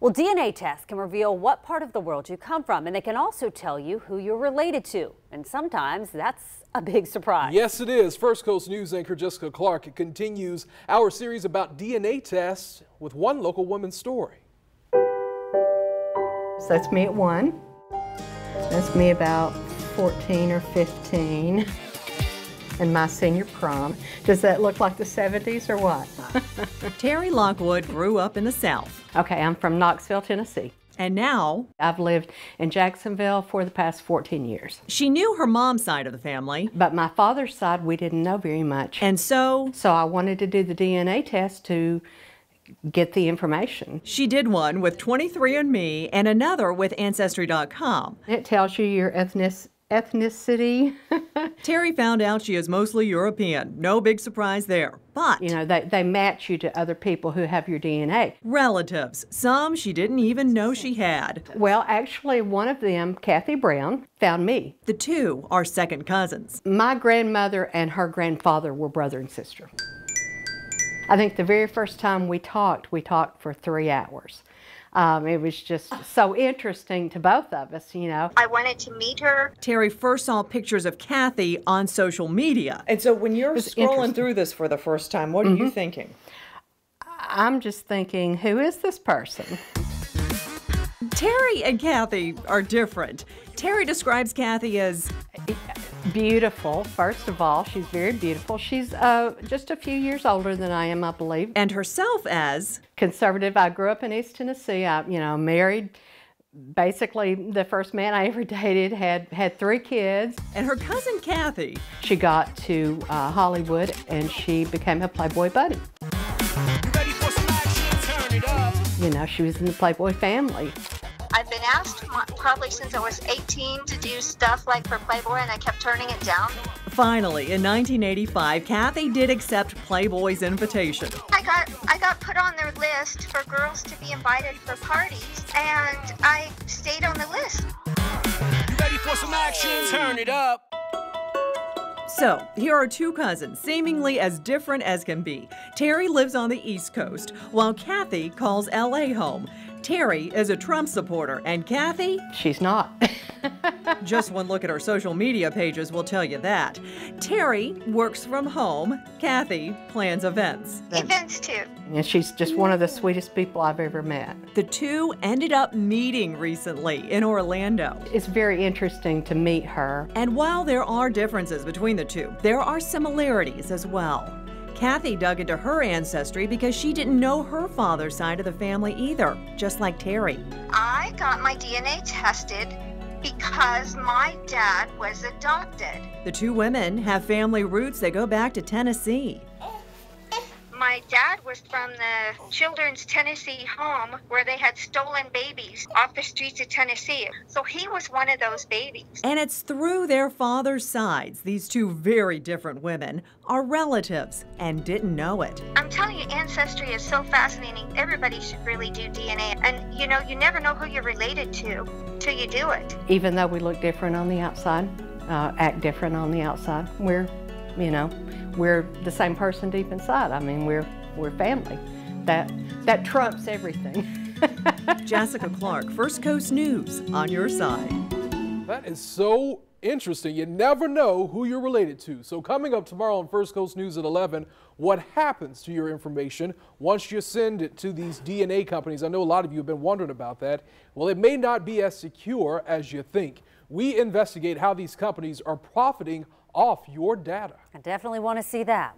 Well, DNA tests can reveal what part of the world you come from, and they can also tell you who you're related to. And sometimes that's a big surprise. Yes, it is. First Coast News anchor Jessica Clark continues our series about DNA tests with one local woman's story. So that's me at 1. That's me about 14 or 15. And my senior prom. Does that look like the 70s or what? Terry Lockwood grew up in the South. Okay, I'm from Knoxville, Tennessee. And now I've lived in Jacksonville for the past 14 years. she knew her mom's side of the family. But my father's side, we didn't know very much. And so I wanted to do the DNA test to get the information. she did one with 23andMe and another with Ancestry.com. It tells you your ethnicity. Terry found out she is mostly European. No big surprise there. But You know, they match you to other people who have your DNA. relatives, some she didn't even know she had. Well, actually, one of them, Kathy Brown, found me. The two are second cousins. My grandmother and her grandfather were brother and sister. I think the very first time we talked for 3 hours. It was just so interesting to both of us, you know. I wanted to meet her. Terry first saw pictures of Kathy on social media. And so when you're It's scrolling interesting. through this for the first time, what are you thinking? I'm just thinking, who is this person? Terry and Kathy are different. Terry describes Kathy as Beautiful, first of all. She's very beautiful. She's just a few years older than I am, I believe. and herself as Conservative. I grew up in East Tennessee. I, married basically the first man I ever dated, had 3 kids. and her cousin Kathy. She got to Hollywood and she became a Playboy Bunny. You know, she was in the Playboy family. I've been asked probably since I was 18 to do stuff like for Playboy, and I kept turning it down. Finally, in 1985, Kathy did accept Playboy's invitation. I got put on their list for girls to be invited for parties, and I stayed on the list. Ready for some action? Turn it up. So, here are 2 cousins, seemingly as different as can be. Terry lives on the East Coast, while Kathy calls LA home. Terry is a Trump supporter, and Kathy? She's not. Just one look at her social media pages will tell you that. Terry works from home. Kathy plans events. Events too. And she's just one of the sweetest people I've ever met. The two ended up meeting recently in Orlando. It's very interesting to meet her. And while there are differences between the two, there are similarities as well. Kathy dug into her ancestry because she didn't know her father's side of the family either, just like Terry. I got my DNA tested because my dad was adopted. The 2 women have family roots that go back to Tennessee. My dad was from the Children's Tennessee Home where they had stolen babies off the streets of Tennessee. So he was one of those babies. And it's through their father's sides these 2 very different women are relatives and didn't know it. I'm telling you, ancestry is so fascinating. Everybody should really do DNA. And you know, you never know who you're related to till you do it. Even though we look different on the outside, act different on the outside, we're the same person deep inside. I mean, we're family. That trumps everything. Jessica Clark, First Coast News, on your side. That is so interesting. You never know who you're related to. So coming up tomorrow on First Coast News at 11, what happens to your information once you send it to these DNA companies? I know a lot of you have been wondering about that. Well, it may not be as secure as you think. We investigate how these companies are profiting off your data. I definitely want to see that.